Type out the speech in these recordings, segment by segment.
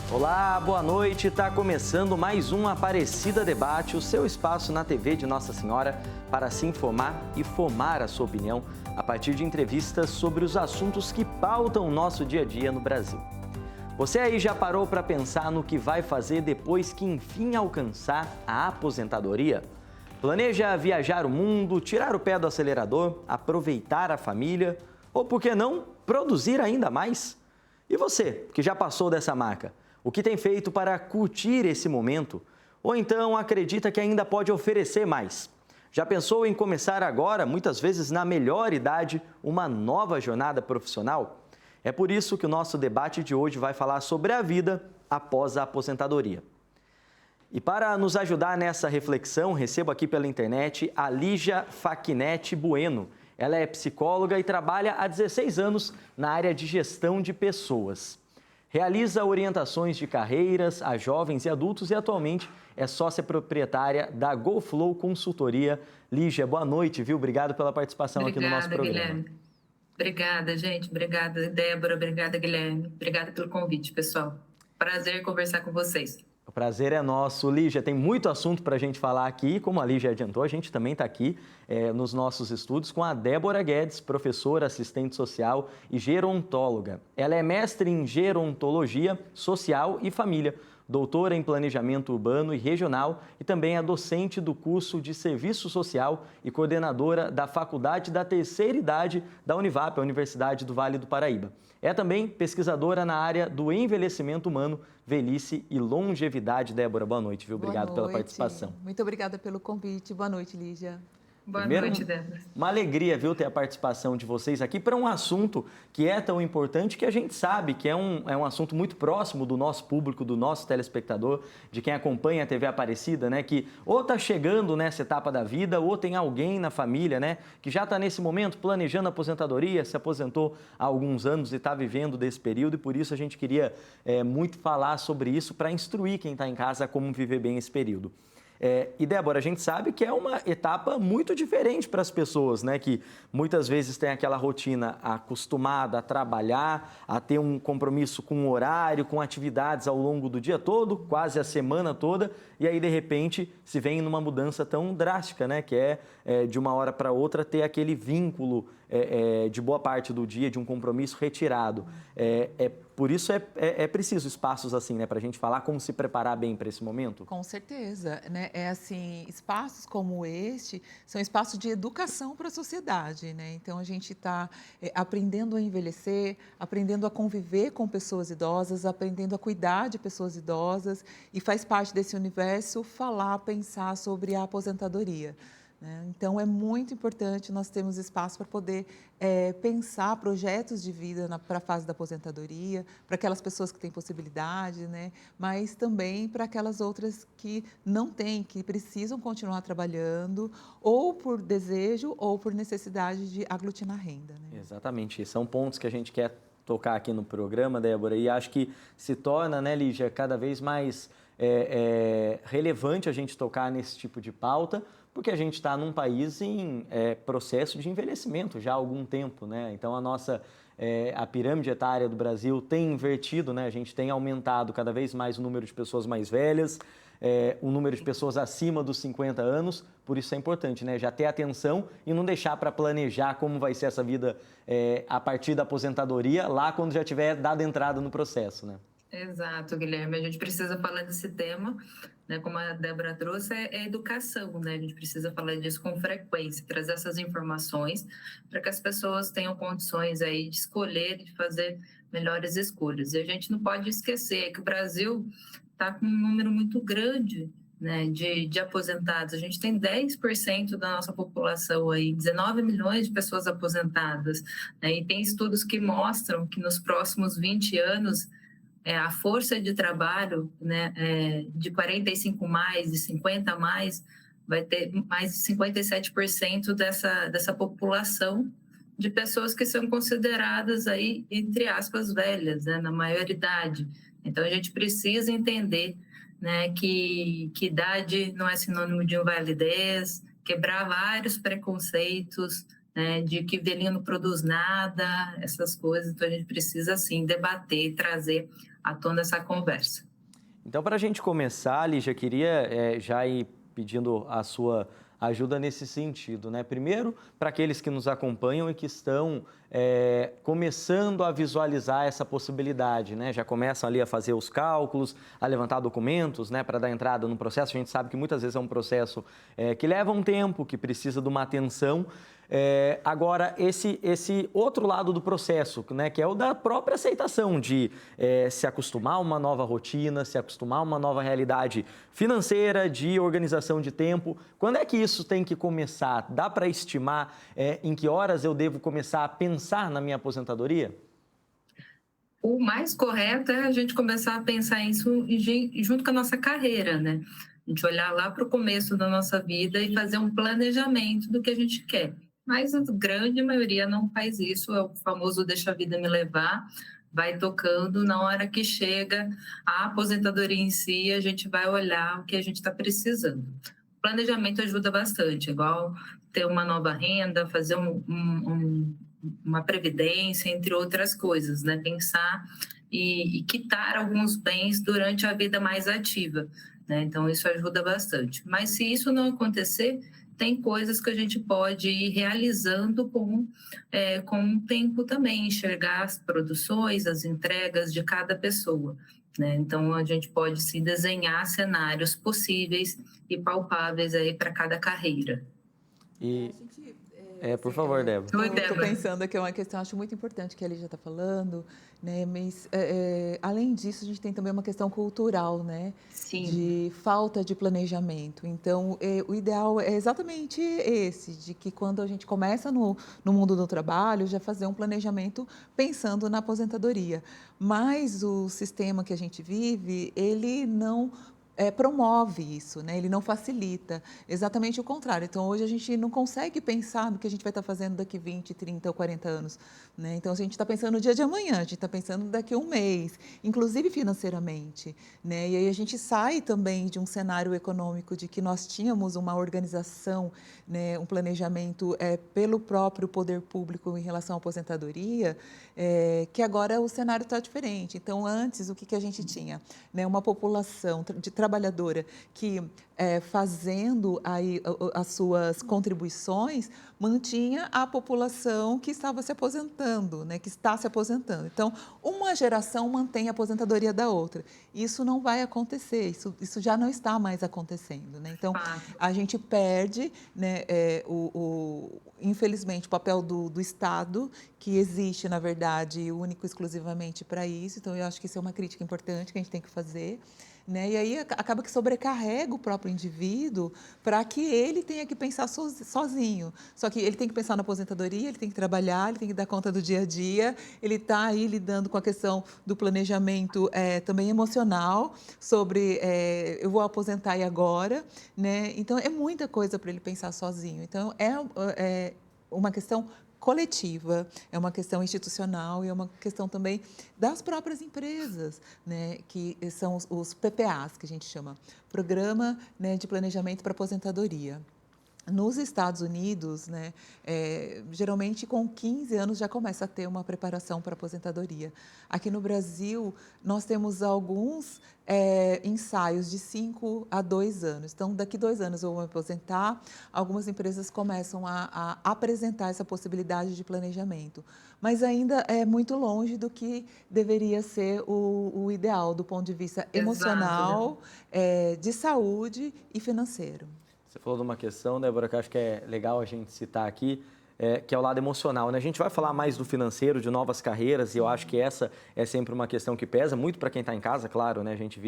Olá, boa noite. Está começando mais um Aparecida Debate, o seu espaço na TV de Nossa Senhora para se informar e formar a sua opinião a partir de entrevistas sobre os assuntos que pautam o nosso dia a dia no Brasil. Você aí já parou para pensar no que vai fazer depois que enfim alcançar a aposentadoria? Planeja viajar o mundo, tirar o pé do acelerador, aproveitar a família ou, por que não, produzir ainda mais? E você, que já passou dessa marca? O que tem feito para curtir esse momento? Ou então acredita que ainda pode oferecer mais? Já pensou em começar agora, muitas vezes na melhor idade, uma nova jornada profissional? É por isso que o nosso debate de hoje vai falar sobre a vida após a aposentadoria. E para nos ajudar nessa reflexão, recebo aqui pela internet a Lígia Facchinetti Bueno. Ela é psicóloga e trabalha há 16 anos na área de gestão de pessoas. Realiza orientações de carreiras a jovens e adultos e atualmente é sócia proprietária da GoFlow Consultoria. Lígia, boa noite, viu? Obrigado pela participação aqui no nosso programa. Guilherme. Obrigada, gente. Obrigada, Débora. Obrigada, Guilherme. Obrigada pelo convite, pessoal. Prazer conversar com vocês. O prazer é nosso. Lígia, tem muito assunto para a gente falar aqui. Como a Lígia adiantou, a gente também está aqui nos nossos estudos com a Débora Guedes, professora, assistente social e gerontóloga. Ela é mestre em gerontologia social e família, doutora em planejamento urbano e regional e também é docente do curso de serviço social e coordenadora da Faculdade da Terceira Idade da Univap, a Universidade do Vale do Paraíba. É também pesquisadora na área do envelhecimento humano, velhice e longevidade. Débora, boa noite, viu? Obrigado pela participação. Muito obrigada pelo convite. Boa noite, Lígia. Boa noite, Débora. Uma alegria, viu, ter a participação de vocês aqui para um assunto que é tão importante que a gente sabe que é um assunto muito próximo do nosso público, do nosso telespectador, de quem acompanha a TV Aparecida, né? Que ou está chegando nessa etapa da vida ou tem alguém na família, né? Que já está nesse momento planejando a aposentadoria, se aposentou há alguns anos e está vivendo desse período e por isso a gente queria muito falar sobre isso para instruir quem está em casa a como viver bem esse período. E, Débora, a gente sabe que é uma etapa muito diferente para as pessoas, né? Que muitas vezes tem aquela rotina acostumada a trabalhar, a ter um compromisso com o horário, com atividades ao longo do dia todo, quase a semana toda, e aí, de repente, se vem numa mudança tão drástica, né? Que é de uma hora para outra ter aquele vínculo de boa parte do dia, de um compromisso retirado. Por isso é preciso espaços assim, né? Para a gente falar como se preparar bem para esse momento? Com certeza, né? Espaços como este são espaços de educação para a sociedade, né? Então, a gente está aprendendo a envelhecer, aprendendo a conviver com pessoas idosas, aprendendo a cuidar de pessoas idosas e faz parte desse universo falar, pensar sobre a aposentadoria. Então, é muito importante nós termos espaço para poder pensar projetos de vida para a fase da aposentadoria, para aquelas pessoas que têm possibilidade, né? Mas também para aquelas outras que não têm, que precisam continuar trabalhando, ou por desejo ou por necessidade de aglutinar renda, né? Exatamente, são pontos que a gente quer tocar aqui no programa, Débora, e acho que se torna, né, Lígia, cada vez mais relevante a gente tocar nesse tipo de pauta, porque a gente está num país em processo de envelhecimento já há algum tempo, né? Então, a pirâmide etária do Brasil tem invertido, né? A gente tem aumentado cada vez mais o número de pessoas mais velhas, o número de pessoas acima dos 50 anos, por isso é importante, né? Já ter atenção e não deixar para planejar como vai ser essa vida a partir da aposentadoria, lá quando já tiver dado entrada no processo, né? Exato, Guilherme. A gente precisa falar desse tema, né? Como a Débora trouxe, é educação, né? A gente precisa falar disso com frequência, trazer essas informações para que as pessoas tenham condições aí de escolher, de fazer melhores escolhas. E a gente não pode esquecer que o Brasil está com um número muito grande, né, de aposentados. A gente tem 10% da nossa população aí, 19 milhões de pessoas aposentadas, né? E tem estudos que mostram que nos próximos 20 anos a força de trabalho, né, de 45 mais, de 50 mais, vai ter mais de 57% dessa população de pessoas que são consideradas aí, entre aspas, velhas, né, na maioridade. Então, a gente precisa entender, né, que idade não é sinônimo de invalidez, quebrar vários preconceitos, né, de que velhinho não produz nada, essas coisas. Então, a gente precisa, sim, debater e trazer à tona essa conversa. Então, para a gente começar, Lígia, queria já ir pedindo a sua ajuda nesse sentido, né? Primeiro, para aqueles que nos acompanham e que estão começando a visualizar essa possibilidade, né? Já começam ali a fazer os cálculos, a levantar documentos, né? Para dar entrada no processo. A gente sabe que muitas vezes é um processo que leva um tempo, que precisa de uma atenção. Agora, esse outro lado do processo, né, que é o da própria aceitação de se acostumar a uma nova rotina, se acostumar a uma nova realidade financeira, de organização de tempo. Quando é que isso tem que começar? Dá para estimar em que horas eu devo começar a pensar na minha aposentadoria? O mais correto é a gente começar a pensar isso junto com a nossa carreira, né? A gente olhar lá para o começo da nossa vida e fazer um planejamento do que a gente quer. Mas a grande maioria não faz isso, é o famoso deixa a vida me levar, vai tocando, na hora que chega a aposentadoria em si, a gente vai olhar o que a gente está precisando. O planejamento ajuda bastante, igual ter uma nova renda, fazer uma previdência, entre outras coisas, né? Pensar e quitar alguns bens durante a vida mais ativa, né? Então, isso ajuda bastante. Mas se isso não acontecer, tem coisas que a gente pode ir realizando com o tempo também, enxergar as produções, as entregas de cada pessoa, né? Então, a gente pode sim desenhar cenários possíveis e palpáveis aí para cada carreira. Por favor, Débora. Oi, Débora. Estou pensando aqui, é uma questão, acho muito importante que a Lígia está falando, né? Mas, além disso, a gente tem também uma questão cultural, né? Sim. De falta de planejamento. Então, o ideal é exatamente esse, de que quando a gente começa no mundo do trabalho, já fazer um planejamento pensando na aposentadoria. Mas o sistema que a gente vive, ele não promove isso, né? Ele não facilita, exatamente o contrário. Então, hoje a gente não consegue pensar no que a gente vai estar fazendo daqui 20, 30 ou 40 anos, né? Então, a gente está pensando no dia de amanhã, a gente está pensando daqui a um mês, inclusive financeiramente, né? E aí a gente sai também de um cenário econômico de que nós tínhamos uma organização, né? Um planejamento pelo próprio poder público em relação à aposentadoria, que agora o cenário está diferente. Então, antes, o que a gente tinha? Né? Uma população de trabalhadora que, fazendo aí as suas contribuições, mantinha a população que estava se aposentando, né, que está se aposentando. Então, uma geração mantém a aposentadoria da outra. Isso não vai acontecer, isso já não está mais acontecendo, né? Então, a gente perde, né, infelizmente, o papel do Estado, que existe, na verdade, único e exclusivamente para isso. Então, eu acho que isso é uma crítica importante que a gente tem que fazer, né? E aí acaba que sobrecarrega o próprio indivíduo para que ele tenha que pensar sozinho. Só que ele tem que pensar na aposentadoria, ele tem que trabalhar, ele tem que dar conta do dia a dia, ele está aí lidando com a questão do planejamento também emocional, sobre eu vou aposentar e agora, né? Então, é muita coisa para ele pensar sozinho. Então, é uma questão coletiva, é uma questão institucional e é uma questão também das próprias empresas, né, que são os PPAs, que a gente chama, Programa, né, de Planejamento para Aposentadoria. Nos Estados Unidos, né, geralmente com 15 anos já começa a ter uma preparação para a aposentadoria. Aqui no Brasil, nós temos alguns ensaios de 5 a 2 anos. Então, daqui 2 anos eu vou me aposentar, algumas empresas começam a apresentar essa possibilidade de planejamento. Mas ainda é muito longe do que deveria ser o ideal do ponto de vista emocional, de saúde e financeiro. Você falou de uma questão, Débora, que eu acho que é legal a gente citar aqui, que é o lado emocional, né? A gente vai falar mais do financeiro, de novas carreiras, e eu acho que essa é sempre uma questão que pesa muito para quem está em casa, claro, né? A gente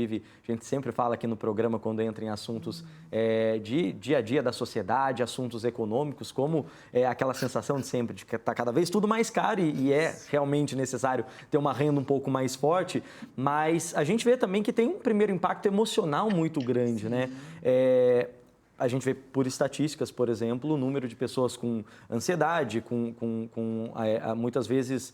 sempre fala aqui no programa quando entra em assuntos de dia a dia da sociedade, assuntos econômicos, como aquela sensação de sempre de que está cada vez tudo mais caro e é realmente necessário ter uma renda um pouco mais forte, mas a gente vê também que tem um primeiro impacto emocional muito grande, né? a gente vê por estatísticas, por exemplo, o número de pessoas com ansiedade, muitas vezes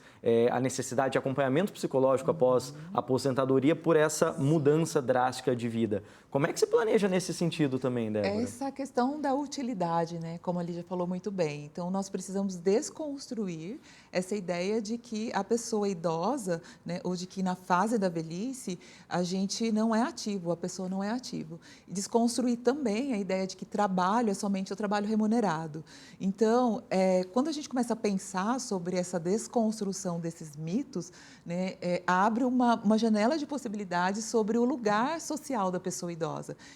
a necessidade de acompanhamento psicológico após a aposentadoria por essa mudança drástica de vida. Como é que se planeja nesse sentido também, Débora? Essa questão da utilidade, né? Como a Lígia falou muito bem. Então, nós precisamos desconstruir essa ideia de que a pessoa idosa, né, ou de que na fase da velhice a gente não é ativo, a pessoa não é ativo. E desconstruir também a ideia de que trabalho é somente o trabalho remunerado. Então, quando a gente começa a pensar sobre essa desconstrução desses mitos, né, abre uma janela de possibilidades sobre o lugar social da pessoa idosa.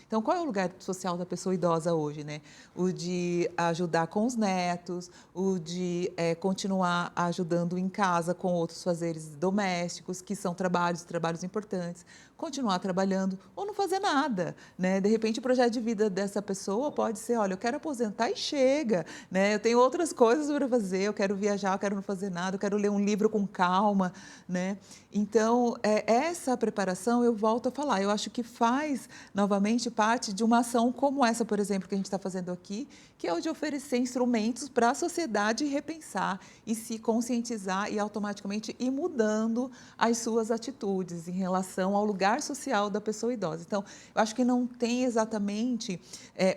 Então, qual é o lugar social da pessoa idosa hoje, né? O de ajudar com os netos, o de continuar ajudando em casa com outros fazeres domésticos, que são trabalhos importantes, continuar trabalhando ou não fazer nada, né? De repente, o projeto de vida dessa pessoa pode ser, olha, eu quero aposentar e chega, né? Eu tenho outras coisas para fazer, eu quero viajar, eu quero não fazer nada, eu quero ler um livro com calma, né? Então, essa preparação, eu volto a falar, eu acho que faz, novamente, parte de uma ação como essa, por exemplo, que a gente está fazendo aqui, que é o de oferecer instrumentos para a sociedade repensar e se conscientizar e automaticamente ir mudando as suas atitudes em relação ao lugar social da pessoa idosa. Então, eu acho que não tem exatamente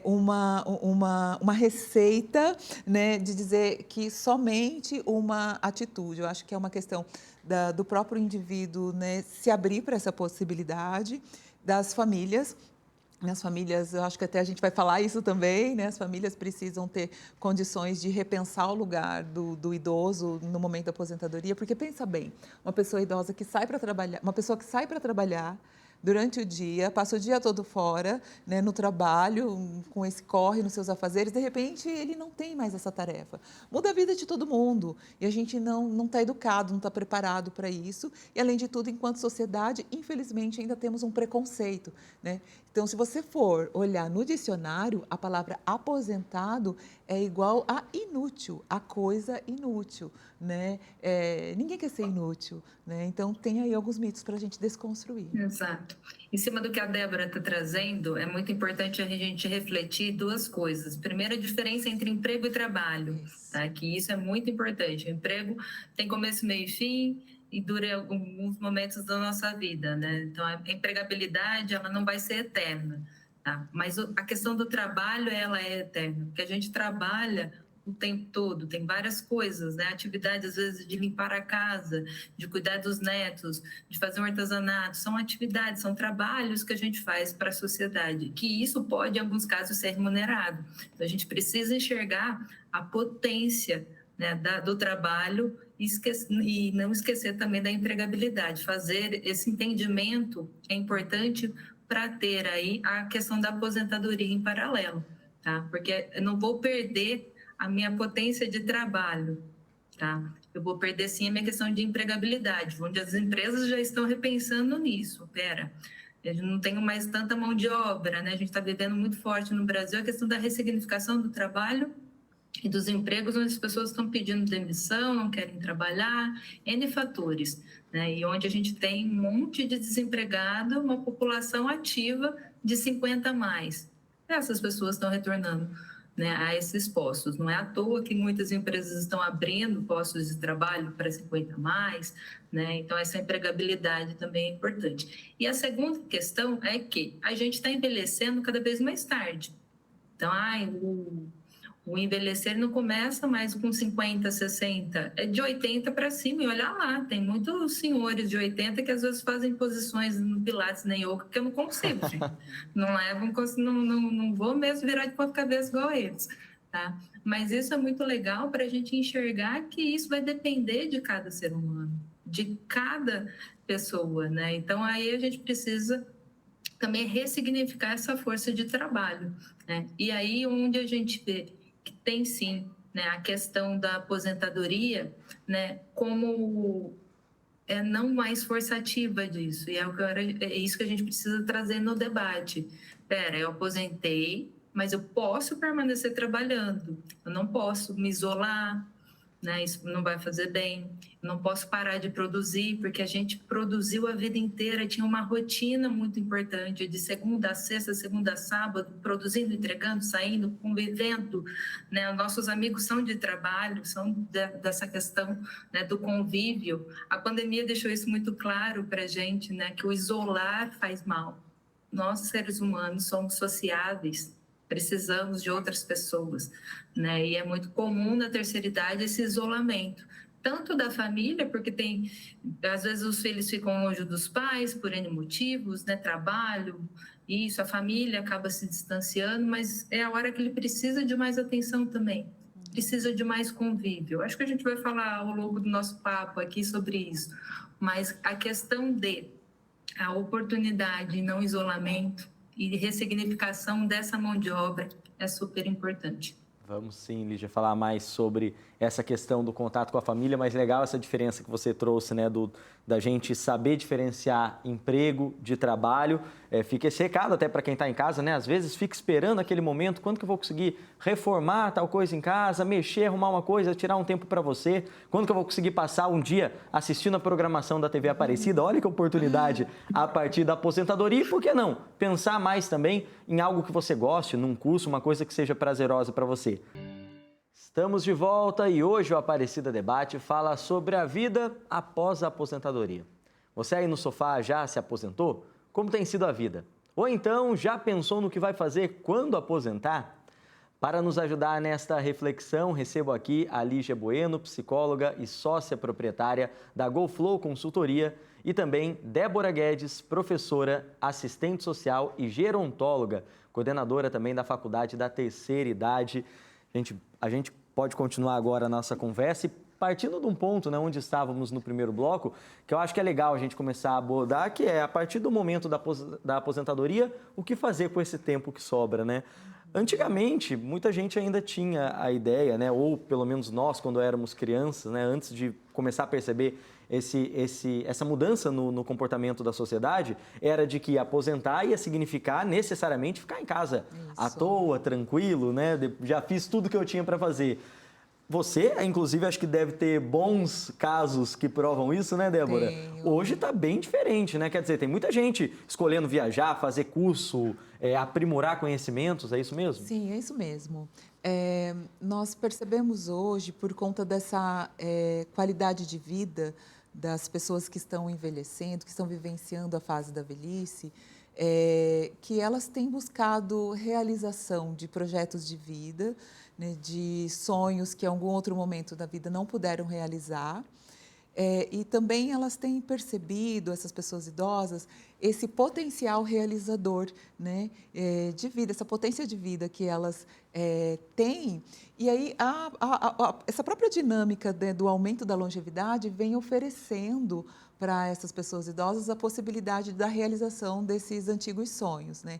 uma receita, né, de dizer que somente uma atitude. Eu acho que é uma questão do próprio indivíduo, né, se abrir para essa possibilidade, das famílias. Nas famílias, eu acho que até a gente vai falar isso também, né? As famílias precisam ter condições de repensar o lugar do idoso no momento da aposentadoria, porque pensa bem, uma pessoa idosa que sai para trabalhar, uma pessoa que sai para trabalhar durante o dia, passa o dia todo fora, né, no trabalho, com esse corre nos seus afazeres, de repente ele não tem mais essa tarefa. Muda a vida de todo mundo e a gente não está educado, não está preparado para isso. E, além de tudo, enquanto sociedade, infelizmente, ainda temos um preconceito, né? Então, se você for olhar no dicionário, a palavra aposentado é igual a inútil, a coisa inútil, né? Ninguém quer ser inútil, né? Então, tem aí alguns mitos para a gente desconstruir. Exato. Em cima do que a Débora está trazendo, é muito importante a gente refletir duas coisas. Primeiro, a diferença entre emprego e trabalho, tá? Que isso é muito importante. O emprego tem começo, meio e fim e dura alguns momentos da nossa vida, né? Então, a empregabilidade, ela não vai ser eterna, tá? Mas a questão do trabalho, ela é eterna, porque a gente trabalha o tempo todo, tem várias coisas, né? Atividades, às vezes, de limpar a casa, de cuidar dos netos, de fazer um artesanato, são atividades, são trabalhos que a gente faz para a sociedade, que isso pode, em alguns casos, ser remunerado. Então, a gente precisa enxergar a potência, né, do trabalho e não esquecer também da empregabilidade. Fazer esse entendimento é importante para ter aí a questão da aposentadoria em paralelo, tá? Porque eu não vou perder a minha potência de trabalho, tá? Eu vou perder, sim, a minha questão de empregabilidade, onde as empresas já estão repensando nisso. Eu não tenho mais tanta mão de obra, né? A gente está vivendo muito forte no Brasil a questão da ressignificação do trabalho e dos empregos, onde as pessoas estão pedindo demissão, não querem trabalhar, N fatores, né? E onde a gente tem um monte de desempregado, uma população ativa de 50 a mais. Essas pessoas estão retornando, né, a esses postos. Não é à toa que muitas empresas estão abrindo postos de trabalho para 50 a mais, né? Então, essa empregabilidade também é importante. E a segunda questão é que a gente está envelhecendo cada vez mais tarde. Então, o envelhecer não começa mais com 50, 60, é de 80 para cima. E olha lá, tem muitos senhores de 80 que às vezes fazem posições no Pilates nem yoga, que eu não consigo, gente. Não vou mesmo virar de ponta cabeça igual a eles, tá? Mas isso é muito legal para a gente enxergar que isso vai depender de cada ser humano, de cada pessoa, né? Então, aí a gente precisa também ressignificar essa força de trabalho, né? E aí, onde a gente vê que tem, sim, né, a questão da aposentadoria, né, como não mais força ativa disso, e é isso que a gente precisa trazer no debate. Eu aposentei, mas eu posso permanecer trabalhando, eu não posso me isolar, né? Isso não vai fazer bem. Não posso parar de produzir, porque a gente produziu a vida inteira, tinha uma rotina muito importante, de segunda a sexta, segunda a sábado, produzindo, entregando, saindo, convivendo, né? Nossos amigos são de trabalho, são dessa questão, né, do convívio. A pandemia deixou isso muito claro para a gente, né, que o isolar faz mal. Nós, seres humanos, somos sociáveis, precisamos de outras pessoas, né? E é muito comum na terceira idade esse isolamento, tanto da família, porque às vezes os filhos ficam longe dos pais por N motivos, né? Trabalho, isso, a família acaba se distanciando, mas é a hora que ele precisa de mais atenção também, precisa de mais convívio. Acho que a gente vai falar ao longo do nosso papo aqui sobre isso, mas a questão a oportunidade e não isolamento e ressignificação dessa mão de obra é super importante. Vamos sim, Lígia, falar mais sobre essa questão do contato com a família, mas legal essa diferença que você trouxe, né, da gente saber diferenciar emprego de trabalho. Fica esse recado até para quem está em casa, né? Às vezes fica esperando aquele momento, quando que eu vou conseguir reformar tal coisa em casa, mexer, arrumar uma coisa, tirar um tempo para você, quando que eu vou conseguir passar um dia assistindo a programação da TV Aparecida. Olha que oportunidade a partir da aposentadoria e, por que não, pensar mais também em algo que você goste, num curso, uma coisa que seja prazerosa para você. Estamos de volta e hoje o Aparecida Debate fala sobre a vida após a aposentadoria. Você aí no sofá já se aposentou? Como tem sido a vida? Ou então já pensou no que vai fazer quando aposentar? Para nos ajudar nesta reflexão, recebo aqui a Lígia Bueno, psicóloga e sócia proprietária da GoFlow Consultoria, e também Débora Guedes, professora, assistente social e gerontóloga, coordenadora também da Faculdade da Terceira Idade. A gente pode continuar agora a nossa conversa e partindo de um ponto, né, onde estávamos no primeiro bloco, que eu acho que é legal a gente começar a abordar, que é a partir do momento da aposentadoria, o que fazer com esse tempo que sobra, né? Antigamente, muita gente ainda tinha a ideia, né, ou pelo menos nós, quando éramos crianças, né, antes de começar a perceber essa mudança no comportamento da sociedade, era de que aposentar ia significar necessariamente ficar em casa à toa, tranquilo, né? Já fiz tudo que eu tinha para fazer. Você, inclusive, acho que deve ter bons casos que provam isso, né, Débora? Tenho. Hoje está bem diferente, né? Quer dizer, tem muita gente escolhendo viajar, fazer curso, aprimorar conhecimentos, é isso mesmo? Sim, é isso mesmo. Nós percebemos hoje, por conta dessa qualidade de vida das pessoas que estão envelhecendo, que estão vivenciando a fase da velhice, que elas têm buscado realização de projetos de vida, né, de sonhos que em algum outro momento da vida não puderam realizar. E também elas têm percebido, essas pessoas idosas, esse potencial realizador, né, de vida, essa potência de vida que elas têm. E aí essa própria dinâmica, né, do aumento da longevidade vem oferecendo para essas pessoas idosas a possibilidade da realização desses antigos sonhos, né?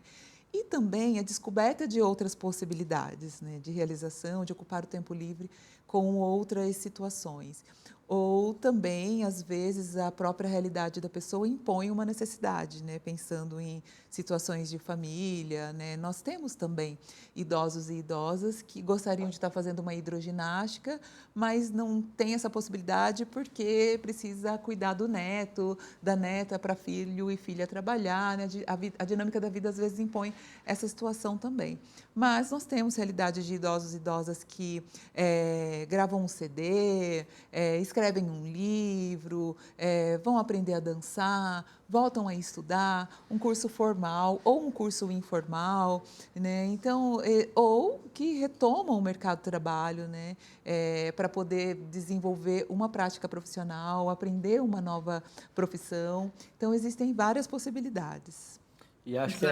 E também a descoberta de outras possibilidades, né, de realização, de ocupar o tempo livre com outras situações. Ou também, às vezes, a própria realidade da pessoa impõe uma necessidade, né? Pensando em situações de família, né? Nós temos também idosos e idosas que gostariam de estar fazendo uma hidroginástica, mas não tem essa possibilidade porque precisa cuidar do neto, da neta para filho e filha trabalhar, né? A dinâmica da vida, às vezes, impõe essa situação também. Mas nós temos realidade de idosos e idosas que gravam um CD, escrevem um livro, vão aprender a dançar, voltam a estudar, um curso formal ou um curso informal, né? Então, ou que retomam o mercado de trabalho, né? Para poder desenvolver uma prática profissional, aprender uma nova profissão. Então, existem várias possibilidades. E acho que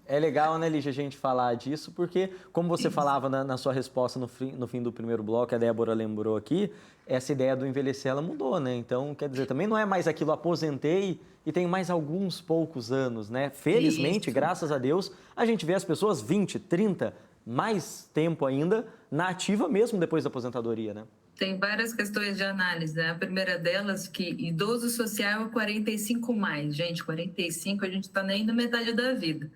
é legal, né, Lígia, a gente falar disso, porque, como você falava na sua resposta no fim do primeiro bloco, a Débora lembrou aqui, essa ideia do envelhecer, ela mudou, né? Então, quer dizer, também não é mais aquilo, aposentei e tenho mais alguns poucos anos, né? Felizmente, graças a Deus, a gente vê as pessoas 20, 30, mais tempo ainda, na ativa mesmo depois da aposentadoria, né? Tem várias questões de análise, né? A primeira delas, que idoso social é 45 mais. Gente, 45 a gente está nem na metade da vida,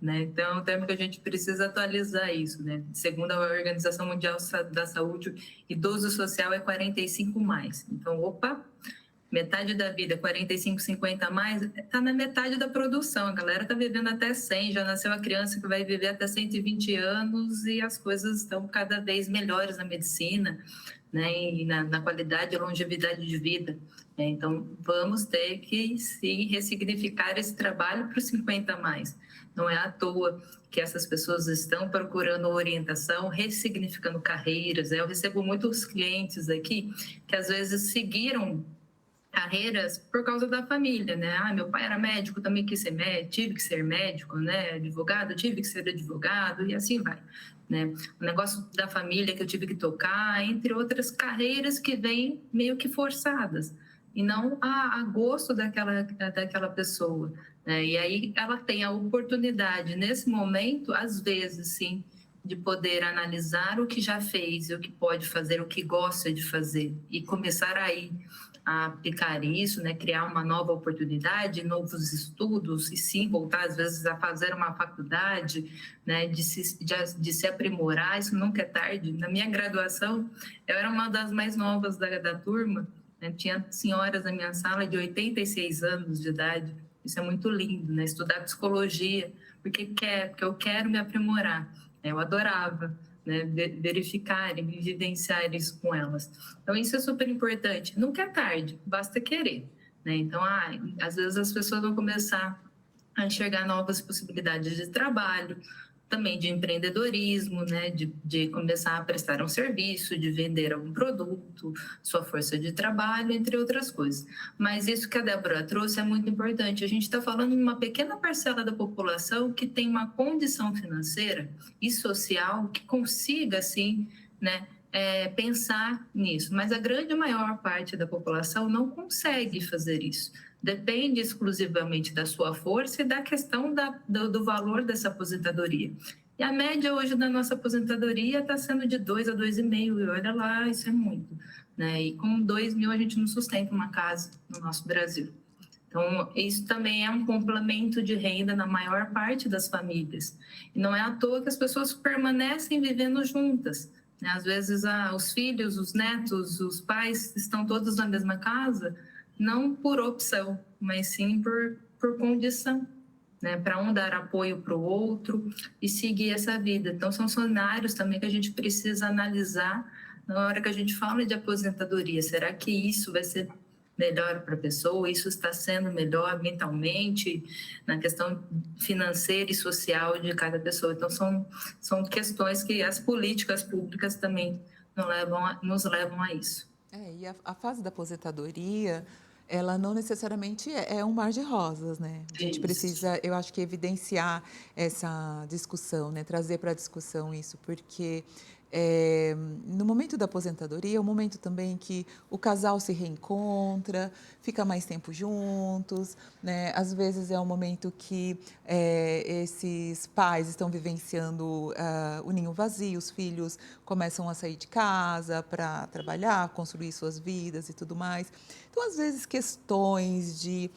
né? Então, é um termo que a gente precisa atualizar isso, né? Segundo a Organização Mundial da Saúde, idoso social é 45 mais. Então, opa, metade da vida, 45, 50 a mais, está na metade da produção. A galera está vivendo até 100, já nasceu a criança que vai viver até 120 anos e as coisas estão cada vez melhores na medicina, né? E na qualidade e longevidade de vida. Então, vamos ter que, sim, ressignificar esse trabalho para os 50 a mais. Não é à toa que essas pessoas estão procurando orientação, ressignificando carreiras. Eu recebo muitos clientes aqui que, às vezes, seguiram carreiras por causa da família, né? Ah, meu pai era médico, também quis ser médico, tive que ser médico, né? Advogado, tive que ser advogado, e assim vai, né? O negócio da família que eu tive que tocar, entre outras carreiras que vêm meio que forçadas, e não a gosto daquela pessoa, né? E aí ela tem a oportunidade, nesse momento, às vezes, sim, de poder analisar o que já fez, o que pode fazer, o que gosta de fazer, e começar aí a aplicar isso, né, criar uma nova oportunidade, novos estudos, e sim, voltar às vezes a fazer uma faculdade, né, de se aprimorar, isso nunca é tarde. Na minha graduação, eu era uma das mais novas da turma, né, tinha senhoras na minha sala de 86 anos de idade, isso é muito lindo, né, estudar psicologia, porque eu quero me aprimorar, eu adorava, né, verificar e vivenciar isso com elas. Então, isso é super importante. Nunca é tarde, basta querer, né? Então, às vezes as pessoas vão começar a enxergar novas possibilidades de trabalho, também de empreendedorismo, né? De começar a prestar um serviço, de vender algum produto, sua força de trabalho, entre outras coisas. Mas isso que a Débora trouxe é muito importante. A gente está falando de uma pequena parcela da população que tem uma condição financeira e social que consiga, assim, né, pensar nisso. Mas a grande maior parte da população não consegue fazer isso. Depende exclusivamente da sua força e da questão do valor dessa aposentadoria. E a média hoje da nossa aposentadoria está sendo de 2 a 2,5, e olha lá, isso é muito, né? E com 2 mil a gente não sustenta uma casa no nosso Brasil. Então, isso também é um complemento de renda na maior parte das famílias. E não é à toa que as pessoas permanecem vivendo juntas, né? Às vezes, os filhos, os netos, os pais estão todos na mesma casa, não por opção, mas sim por condição, né? Para um dar apoio para o outro e seguir essa vida. Então, são cenários também que a gente precisa analisar na hora que a gente fala de aposentadoria. Será que isso vai ser melhor para a pessoa? Isso está sendo melhor mentalmente, na questão financeira e social de cada pessoa? Então, são questões que as políticas públicas também nos levam a isso. E a fase da aposentadoria, ela não necessariamente é um mar de rosas, né? A gente precisa, eu acho que evidenciar essa discussão, né? Trazer para a discussão isso, porque no momento da aposentadoria é um momento também que o casal se reencontra, fica mais tempo juntos, né? Às vezes é um momento que esses pais estão vivenciando o ninho vazio, os filhos começam a sair de casa para trabalhar, construir suas vidas e tudo mais. Então, às vezes, questões de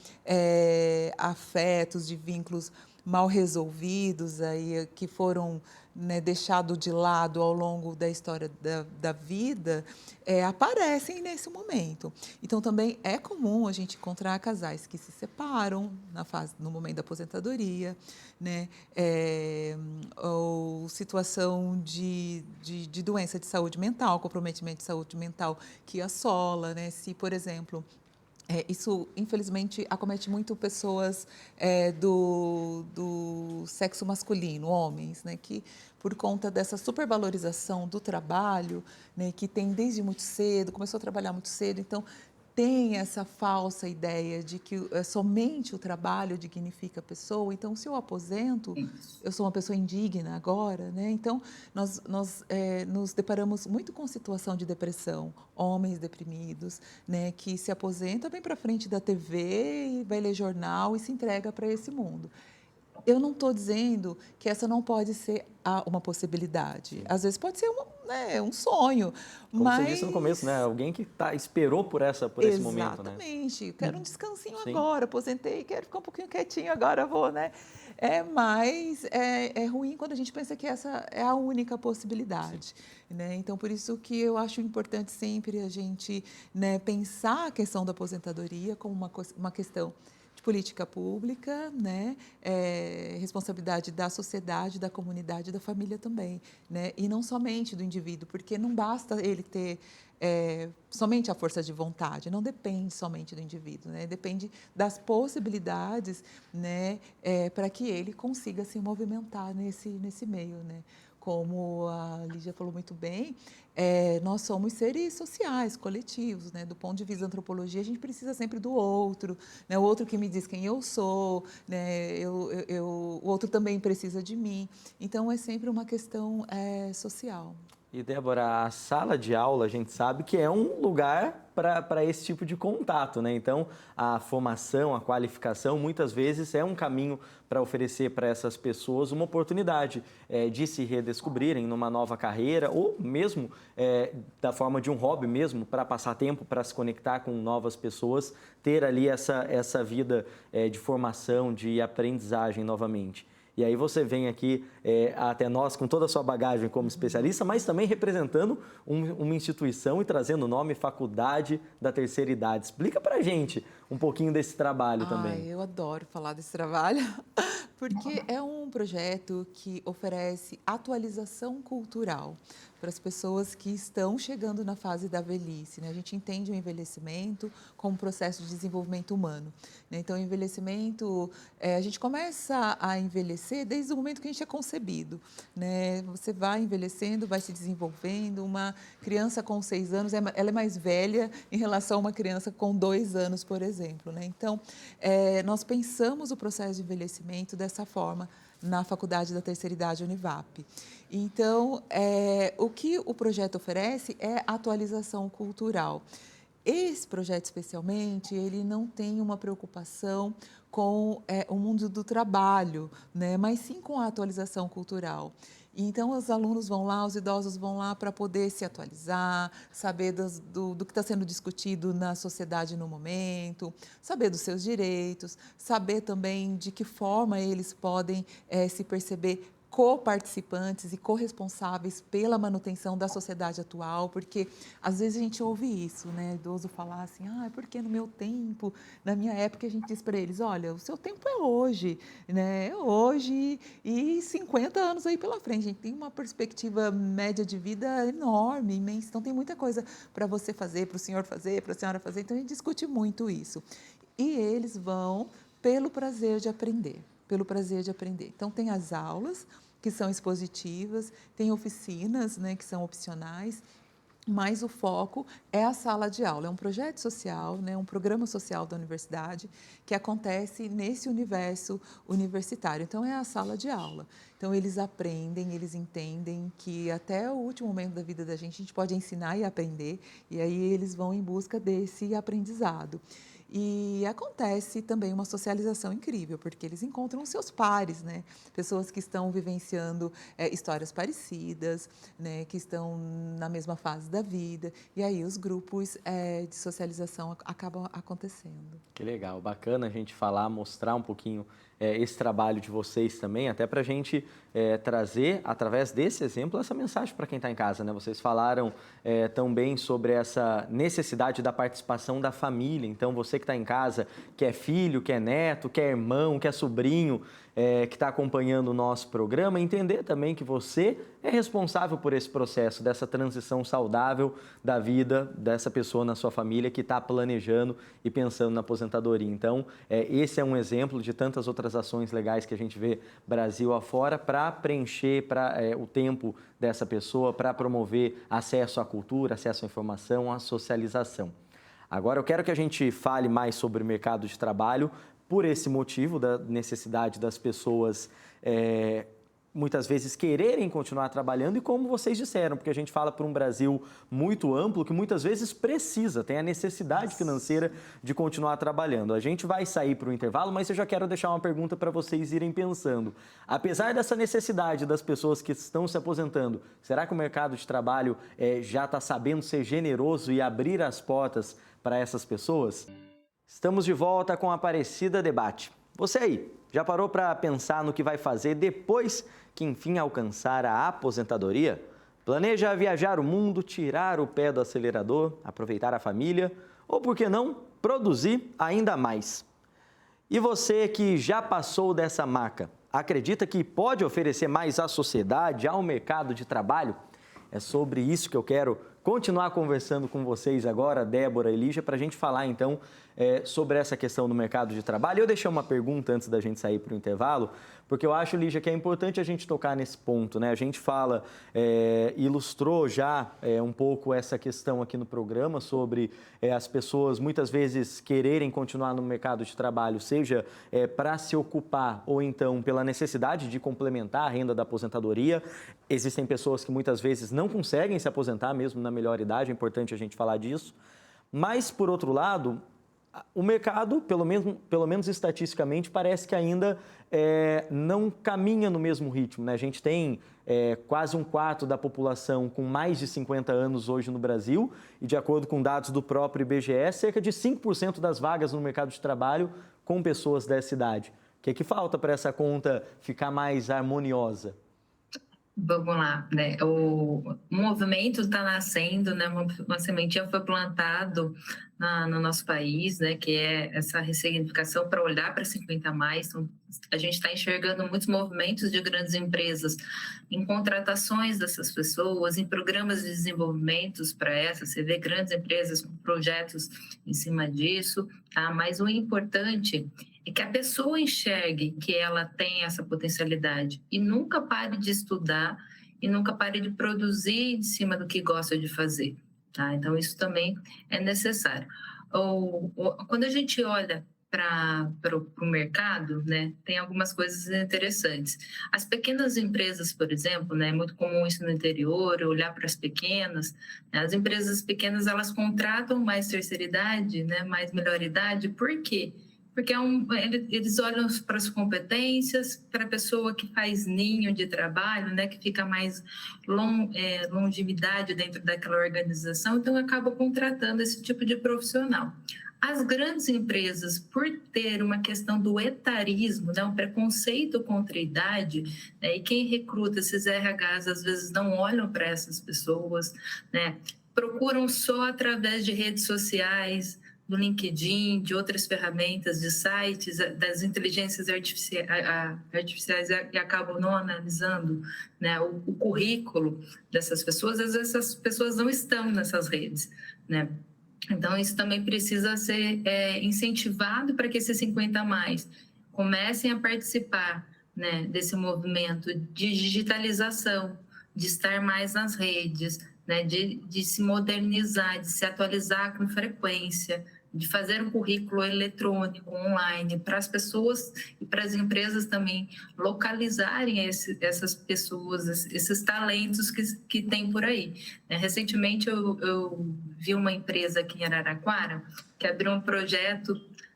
afetos, de vínculos mal resolvidos, aí, que foram, né, deixados de lado ao longo da história da vida, aparecem nesse momento. Então, também é comum a gente encontrar casais que se separam no momento da aposentadoria, né? Ou situação de doença de saúde mental, comprometimento de saúde mental que assola, né? Se, por exemplo, isso, infelizmente, acomete muito pessoas do sexo masculino, homens, né, que, por conta dessa supervalorização do trabalho, né, que tem desde muito cedo, começou a trabalhar muito cedo, então tem essa falsa ideia de que somente o trabalho dignifica a pessoa. Então, se eu aposento, eu sou uma pessoa indigna agora, né? Então, nós nos deparamos muito com situação de depressão, homens deprimidos, né, que se aposentam, vem para frente da TV e vai ler jornal e se entrega para esse mundo. Eu não estou dizendo que essa não pode ser uma possibilidade. Às vezes pode ser um sonho, Como mas... você disse no começo, né? Alguém que esperou por esse momento, né? Exatamente. Quero um descansinho agora, aposentei, quero ficar um pouquinho quietinho, agora vou, né? mas é ruim quando a gente pensa que essa é a única possibilidade, né? Então, por isso que eu acho importante sempre a gente, né, pensar a questão da aposentadoria como uma questão de política pública, né? Responsabilidade da sociedade, da comunidade, da família também, né? E não somente do indivíduo, porque não basta ele ter somente a força de vontade, não depende somente do indivíduo, né? Depende das possibilidades, né, para que ele consiga se movimentar nesse meio, né? Como a Lígia falou muito bem, nós somos seres sociais, coletivos, né? Do ponto de vista da antropologia, a gente precisa sempre do outro, né? O outro que me diz quem eu sou, né? O outro também precisa de mim. Então, é sempre uma questão social. E, Débora, a sala de aula, a gente sabe que é um lugar para esse tipo de contato, né? Então, a formação, a qualificação, muitas vezes é um caminho para oferecer para essas pessoas uma oportunidade de se redescobrirem numa nova carreira ou mesmo da forma de um hobby mesmo, para passar tempo, para se conectar com novas pessoas, ter ali essa vida de formação, de aprendizagem novamente. E aí você vem aqui até nós com toda a sua bagagem como especialista, mas também representando uma instituição e trazendo o nome Faculdade da Terceira Idade. Explica pra gente um pouquinho desse trabalho também. Eu adoro falar desse trabalho, porque é um projeto que oferece atualização cultural para as pessoas que estão chegando na fase da velhice, né? A gente entende o envelhecimento como um processo de desenvolvimento humano, né? Então, o envelhecimento, a gente começa a envelhecer desde o momento que a gente é concebido, né? Você vai envelhecendo, vai se desenvolvendo. Uma criança com 6 anos, ela é mais velha em relação a uma criança com 2 anos, por exemplo, né? Então, nós pensamos o processo de envelhecimento dessa forma na Faculdade da Terceira Idade Univap. Então, o que o projeto oferece é atualização cultural. Esse projeto, especialmente, ele não tem uma preocupação com o mundo do trabalho, né? Mas sim com a atualização cultural. Então, os alunos vão lá, os idosos vão lá para poder se atualizar, saber do que está sendo discutido na sociedade no momento, saber dos seus direitos, saber também de que forma eles podem se perceber co-participantes e corresponsáveis pela manutenção da sociedade atual, porque às vezes a gente ouve isso, né? Idoso falar assim, porque no meu tempo, na minha época, a gente diz para eles, olha, o seu tempo é hoje, né? É hoje e 50 anos aí pela frente. A gente tem uma perspectiva média de vida enorme, imensa, então tem muita coisa para você fazer, para o senhor fazer, para a senhora fazer, então a gente discute muito isso. E eles vão pelo prazer de aprender, pelo prazer de aprender. Então, tem as aulas, que são expositivas, tem oficinas, né, que são opcionais, mas o foco é a sala de aula. É um projeto social, né, um programa social da universidade que acontece nesse universo universitário. Então, é a sala de aula. Então, eles aprendem, eles entendem que até o último momento da vida da gente, a gente pode ensinar e aprender, e aí eles vão em busca desse aprendizado. E acontece também uma socialização incrível, porque eles encontram os seus pares, né? Pessoas que estão vivenciando histórias parecidas, né? Que estão na mesma fase da vida. E aí os grupos de socialização acabam acontecendo. Que legal, bacana a gente falar, mostrar um pouquinho esse trabalho de vocês também, até para a gente trazer, através desse exemplo, essa mensagem para quem está em casa, né? Vocês falaram também sobre essa necessidade da participação da família. Então, você que está em casa, que é filho, que é neto, que é irmão, que é sobrinho, que está acompanhando o nosso programa, entender também que você é responsável por esse processo, dessa transição saudável da vida dessa pessoa na sua família que está planejando e pensando na aposentadoria. Então, esse é um exemplo de tantas outras ações legais que a gente vê Brasil afora para preencher o tempo dessa pessoa, para promover acesso à cultura, acesso à informação, à socialização. Agora, eu quero que a gente fale mais sobre o mercado de trabalho, por esse motivo da necessidade das pessoas muitas vezes quererem continuar trabalhando e como vocês disseram, porque a gente fala para um Brasil muito amplo que muitas vezes precisa, tem a necessidade financeira de continuar trabalhando. A gente vai sair para o intervalo, mas eu já quero deixar uma pergunta para vocês irem pensando. Apesar dessa necessidade das pessoas que estão se aposentando, será que o mercado de trabalho já está sabendo ser generoso e abrir as portas para essas pessoas? Estamos de volta com a Aparecida Debate. Você aí, Já parou para pensar no que vai fazer depois que enfim alcançar a aposentadoria? Planeja viajar o mundo, tirar o pé do acelerador, aproveitar a família ou, por que não, produzir ainda mais? E você que já passou dessa marca, acredita que pode oferecer mais à sociedade, ao mercado de trabalho? É sobre isso que eu quero continuar conversando com vocês agora, Débora e Lígia, para a gente falar então sobre essa questão do mercado de trabalho. Eu deixei uma pergunta antes da gente sair para o intervalo, porque eu acho, Lígia, que é importante a gente tocar nesse ponto, né? A gente fala, ilustrou já um pouco essa questão aqui no programa sobre as pessoas muitas vezes quererem continuar no mercado de trabalho, seja para se ocupar ou então pela necessidade de complementar a renda da aposentadoria. Existem pessoas que muitas vezes não conseguem se aposentar mesmo na melhor idade, é importante a gente falar disso. Mas, por outro lado, o mercado, pelo menos estatisticamente, parece que ainda não caminha no mesmo ritmo, né? A gente tem quase 1/4 da população com mais de 50 anos hoje no Brasil e, de acordo com dados do próprio IBGE, cerca de 5% das vagas no mercado de trabalho com pessoas dessa idade. O que é que falta para essa conta ficar mais harmoniosa? Vamos lá, né? O movimento está nascendo, né? Uma sementinha foi plantado no nosso país, né? Que é essa ressignificação para olhar para 50 a mais. Então, a gente está enxergando muitos movimentos de grandes empresas em contratações dessas pessoas, em programas de desenvolvimento para essas. Você vê grandes empresas com projetos em cima disso, tá? Mas o importante é que a pessoa enxergue que ela tem essa potencialidade e nunca pare de estudar e nunca pare de produzir em cima do que gosta de fazer, tá? Então, isso também é necessário. Quando a gente olha para o mercado, né, tem algumas coisas interessantes. As pequenas empresas, por exemplo, né, é muito comum isso no interior, olhar para as pequenas, né, as empresas pequenas, elas contratam mais terceira idade, né, mais melhor idade, por quê? Porque eles olham para as competências, para a pessoa que faz ninho de trabalho, né, que fica mais longevidade dentro daquela organização, então acaba contratando esse tipo de profissional. As grandes empresas, por ter uma questão do etarismo, né, um preconceito contra a idade, né, e quem recruta esses RHs às vezes não olham para essas pessoas, né, procuram só através de redes sociais, do LinkedIn, de outras ferramentas, de sites, das inteligências artificiais e acabam não analisando, né, o currículo dessas pessoas. Às vezes essas pessoas não estão nessas redes, né? Então, isso também precisa ser incentivado para que esses 50 a mais comecem a participar, né, desse movimento de digitalização, de estar mais nas redes, né, de se modernizar, de se atualizar com frequência, de fazer um currículo eletrônico, online, para as pessoas e para as empresas também localizarem essas pessoas, esses talentos que tem por aí. Recentemente, eu vi uma empresa aqui em Araraquara que abriu um projeto,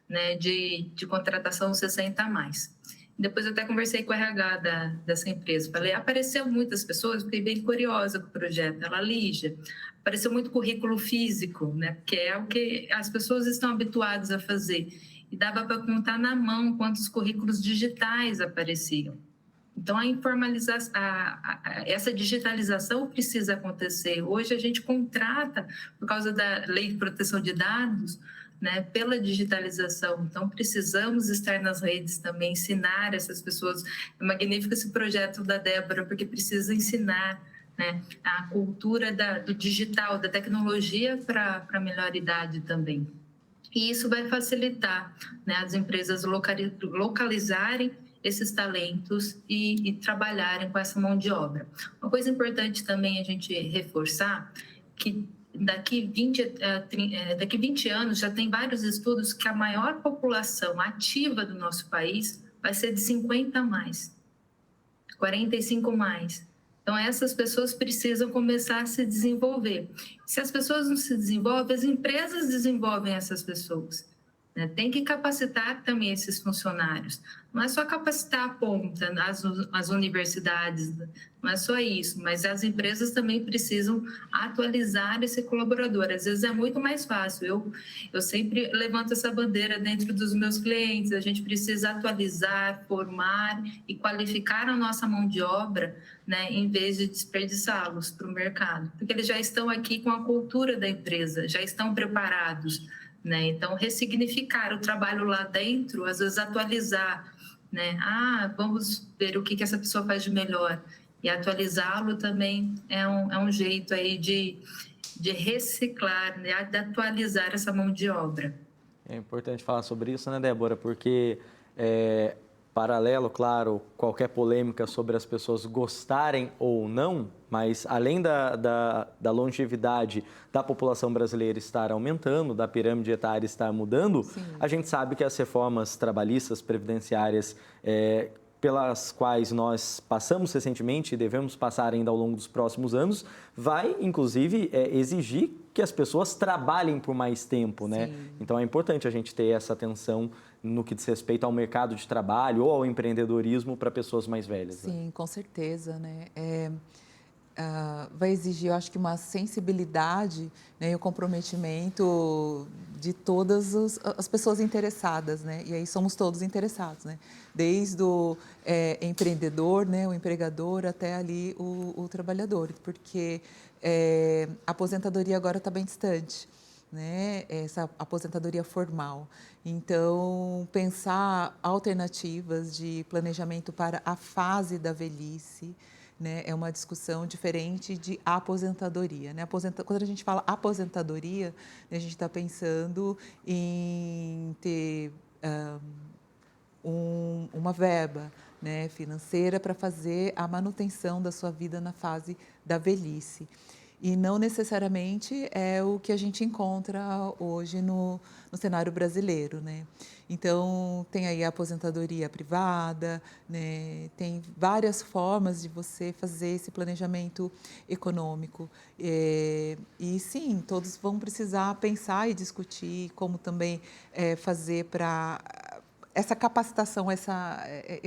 né, de contratação 60 a mais. Depois eu até conversei com o RH dessa empresa. Falei, apareceu muitas pessoas, fiquei bem curiosa com o projeto. Ela, Lígia, apareceu muito currículo físico, né? Porque é o que as pessoas estão habituadas a fazer. E dava para contar na mão quantos currículos digitais apareciam. Então, essa digitalização precisa acontecer. Hoje a gente contrata, por causa da Lei de Proteção de Dados, né, pela digitalização. Então, precisamos estar nas redes também, ensinar essas pessoas. É magnífico esse projeto da Débora, porque precisa ensinar, né, a cultura do digital, da tecnologia para a melhor idade também. E isso vai facilitar, né, as empresas localizarem esses talentos e trabalharem com essa mão de obra. Uma coisa importante também a gente reforçar, que daqui 20 anos já tem vários estudos que a maior população ativa do nosso país vai ser de 50 a mais, 45 mais. Então, essas pessoas precisam começar a se desenvolver. Se as pessoas não se desenvolvem, as empresas desenvolvem essas pessoas. né? Tem que capacitar também esses funcionários. Não é só capacitar a ponta, as universidades, não é só isso, mas as empresas também precisam atualizar esse colaborador. Às vezes é muito mais fácil. Eu sempre levanto essa bandeira dentro dos meus clientes. A gente precisa atualizar, formar e qualificar a nossa mão de obra, né, em vez de desperdiçá-los para o mercado, porque eles já estão aqui com a cultura da empresa, já estão preparados, né? Então, ressignificar o trabalho lá dentro, às vezes atualizar, né? Vamos ver o que essa pessoa faz de melhor. E atualizá-lo também é um jeito aí de reciclar, né? De atualizar essa mão de obra. É importante falar sobre isso, né, Débora? Porque, paralelo, claro, qualquer polêmica sobre as pessoas gostarem ou não, mas além da longevidade da população brasileira estar aumentando, da pirâmide etária estar mudando, sim, a gente sabe que as reformas trabalhistas, previdenciárias, pelas quais nós passamos recentemente e devemos passar ainda ao longo dos próximos anos, vai, inclusive, exigir que as pessoas trabalhem por mais tempo, né? Sim. Então, é importante a gente ter essa atenção no que diz respeito ao mercado de trabalho ou ao empreendedorismo para pessoas mais velhas. Sim, né? Com certeza, né? Vai exigir, eu acho que uma sensibilidade, né, e o comprometimento de todas as pessoas interessadas, né? E aí somos todos interessados, né? Desde o empreendedor, né, o empregador, até ali o trabalhador, porque a aposentadoria agora está bem distante, né? Essa aposentadoria formal. Então, pensar alternativas de planejamento para a fase da velhice, né, é uma discussão diferente de aposentadoria, né? Quando a gente fala aposentadoria, né, a gente está pensando em ter uma verba, né, financeira para fazer a manutenção da sua vida na fase da velhice. E não necessariamente é o que a gente encontra hoje no cenário brasileiro, né? Então, tem aí a aposentadoria privada, né? Tem várias formas de você fazer esse planejamento econômico. E sim, todos vão precisar pensar e discutir como também fazer para essa capacitação,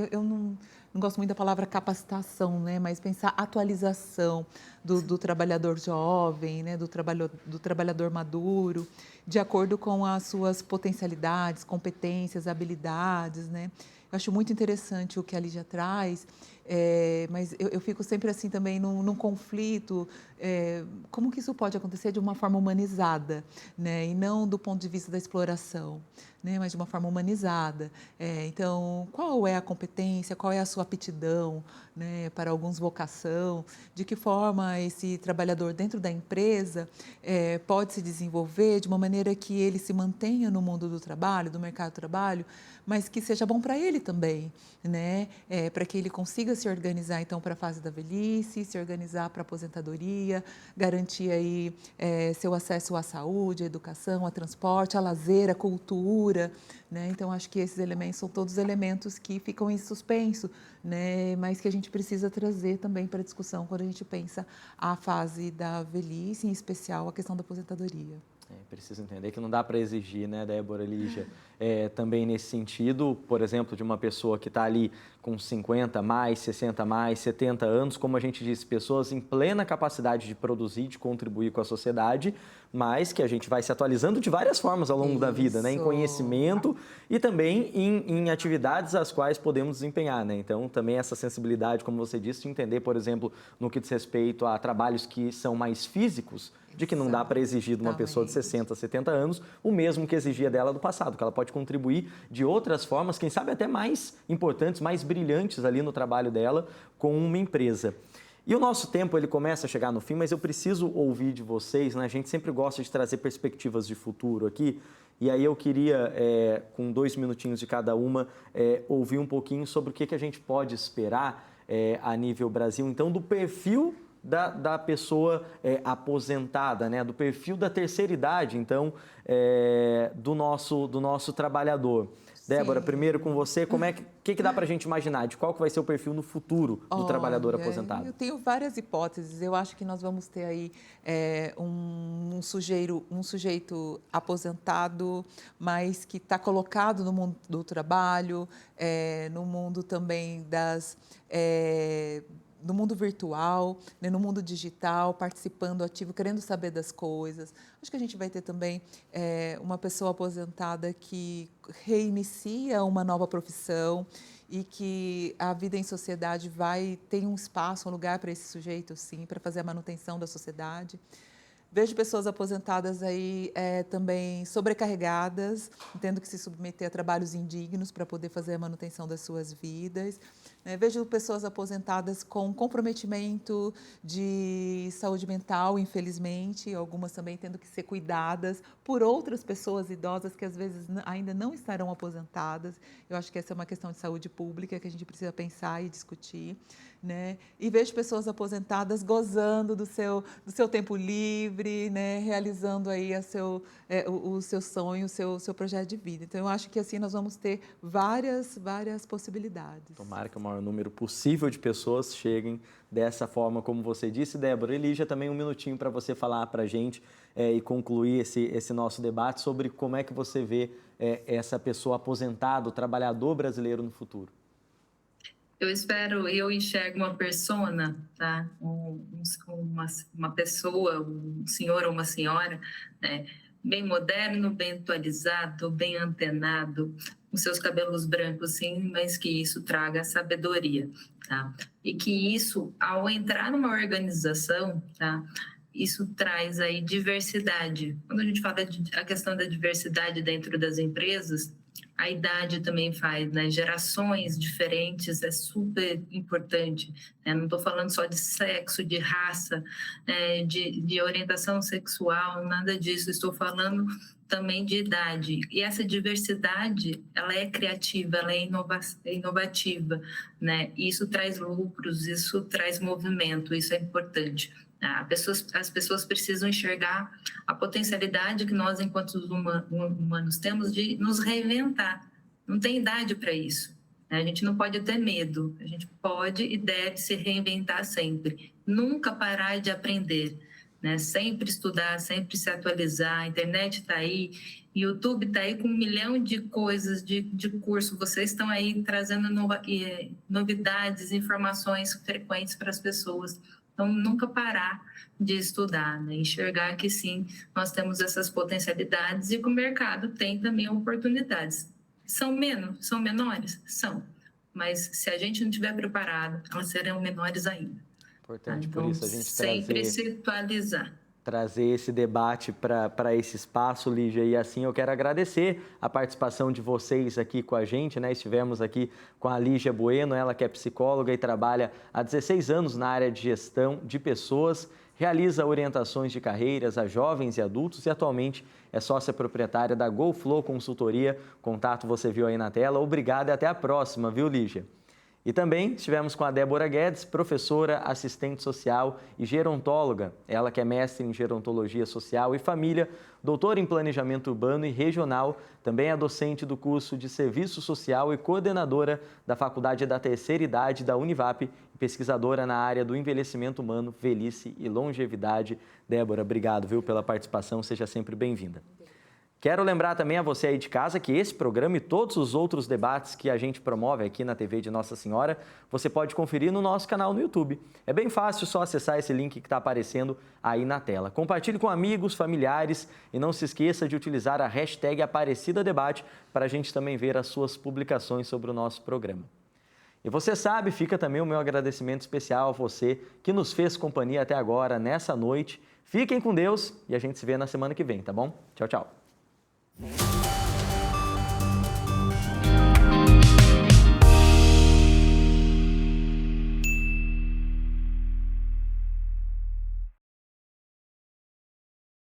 eu não gosto muito da palavra capacitação, né? Mas pensar atualização do trabalhador jovem, né? do trabalhador maduro, de acordo com as suas potencialidades, competências, habilidades, né? Eu acho muito interessante o que a Lígia traz, mas eu fico sempre assim também num conflito, como que isso pode acontecer de uma forma humanizada, né? E não do ponto de vista da exploração, né? Mas de uma forma humanizada. Então, qual é a competência, qual é a sua aptidão, né? Para alguns vocação, de que forma esse trabalhador dentro da empresa pode se desenvolver de uma maneira que ele se mantenha no mundo do trabalho, do mercado do trabalho, mas que seja bom para ele também, né? Para que ele consiga se organizar, então, para a fase da velhice, se organizar para a aposentadoria, garantir aí seu acesso à saúde, à educação, a transporte, a lazer, a cultura, né? Então, acho que esses elementos são todos elementos que ficam em suspenso, né? Mas que a gente precisa trazer também para a discussão quando a gente pensa a fase da velhice, em especial a questão da aposentadoria. Preciso entender que não dá para exigir, né, Débora, Lígia? Também nesse sentido, por exemplo, de uma pessoa que está ali com 50 mais, 60 mais, 70 anos, como a gente disse, pessoas em plena capacidade de produzir, de contribuir com a sociedade, mas que a gente vai se atualizando de várias formas ao longo da vida, né? Em conhecimento e também em atividades as quais podemos desempenhar, né? Então, também essa sensibilidade, como você disse, de entender, por exemplo, no que diz respeito a trabalhos que são mais físicos, de que não dá para exigir de uma pessoa de 60, 70 anos o mesmo que exigia dela do passado, que ela pode contribuir de outras formas, quem sabe até mais importantes, mais brilhantes ali no trabalho dela com uma empresa. E o nosso tempo, ele começa a chegar no fim, mas eu preciso ouvir de vocês, né? A gente sempre gosta de trazer perspectivas de futuro aqui, e aí eu queria, com 2 minutinhos de cada uma, ouvir um pouquinho sobre o que a gente pode esperar a nível Brasil, então, do perfil da pessoa aposentada, né? Do perfil da terceira idade, então, do nosso trabalhador. Débora, Sim. primeiro com você, que dá para a gente imaginar de qual que vai ser o perfil no futuro do trabalhador aposentado? Eu tenho várias hipóteses. Eu acho que nós vamos ter aí um sujeito aposentado, mas que está colocado no mundo do trabalho, no mundo também no mundo virtual, né, no mundo digital, participando ativo, querendo saber das coisas. Acho que a gente vai ter também uma pessoa aposentada que reinicia uma nova profissão e que a vida em sociedade tem um espaço, um lugar para esse sujeito, sim, para fazer a manutenção da sociedade. Vejo pessoas aposentadas aí também sobrecarregadas, tendo que se submeter a trabalhos indignos para poder fazer a manutenção das suas vidas. Vejo pessoas aposentadas com comprometimento de saúde mental, infelizmente, algumas também tendo que ser cuidadas por outras pessoas idosas que às vezes ainda não estarão aposentadas. Eu acho que essa é uma questão de saúde pública que a gente precisa pensar e discutir, né? E vejo pessoas aposentadas gozando do seu tempo livre, né? Realizando aí o seu sonho, o seu projeto de vida. Então, eu acho que assim nós vamos ter várias possibilidades. Tomara que o maior número possível de pessoas cheguem dessa forma, como você disse, Débora. Lígia, também um minutinho para você falar para a gente e concluir esse nosso debate sobre como é que você vê essa pessoa aposentada, o trabalhador brasileiro no futuro. Eu enxergo uma persona, tá? Uma pessoa, um senhor ou uma senhora, né? Bem moderno, bem atualizado, bem antenado, com seus cabelos brancos, sim, mas que isso traga sabedoria, tá? E que isso, ao entrar numa organização, tá? Isso traz aí diversidade. Quando a gente fala a questão da diversidade dentro das empresas, a idade também faz, né? Gerações diferentes é super importante, né? Não estou falando só de sexo, de raça, de orientação sexual, nada disso. Estou falando também de idade. E essa diversidade, ela é criativa, ela é inovativa, né? Isso traz lucros, isso traz movimento, isso é importante. As pessoas precisam enxergar a potencialidade que nós, enquanto humanos, temos de nos reinventar. Não tem idade para isso, né? A gente não pode ter medo, a gente pode e deve se reinventar sempre. Nunca parar de aprender, né? Sempre estudar, sempre se atualizar. A internet está aí, YouTube está aí com 1 milhão de coisas, de curso. Vocês estão aí trazendo novidades, informações frequentes para as pessoas. Então, nunca parar de estudar, né? Enxergar que sim, nós temos essas potencialidades e que o mercado tem também oportunidades. São menores? São. Mas se a gente não estiver preparado, elas serão menores ainda. Importante, então, por isso a gente sempre se atualizar. Trazer esse debate para esse espaço, Lígia, e assim eu quero agradecer a participação de vocês aqui com a gente, né? Estivemos aqui com a Lígia Bueno, ela que é psicóloga e trabalha há 16 anos na área de gestão de pessoas, realiza orientações de carreiras a jovens e adultos e atualmente é sócia proprietária da GoFlow Consultoria. Contato você viu aí na tela. Obrigado e até a próxima, viu, Lígia? E também estivemos com a Débora Guedes, professora, assistente social e gerontóloga. Ela que é mestre em gerontologia social e família, doutora em planejamento urbano e regional, também é docente do curso de serviço social e coordenadora da Faculdade da Terceira Idade da Univap e pesquisadora na área do envelhecimento humano, velhice e longevidade. Débora, obrigado, viu, pela participação, seja sempre bem-vinda. Quero lembrar também a você aí de casa que esse programa e todos os outros debates que a gente promove aqui na TV de Nossa Senhora, você pode conferir no nosso canal no YouTube. É bem fácil, só acessar esse link que está aparecendo aí na tela. Compartilhe com amigos, familiares e não se esqueça de utilizar a hashtag #AparecidaDebate para a gente também ver as suas publicações sobre o nosso programa. E você sabe, fica também o meu agradecimento especial a você que nos fez companhia até agora, nessa noite. Fiquem com Deus e a gente se vê na semana que vem, tá bom? Tchau, tchau.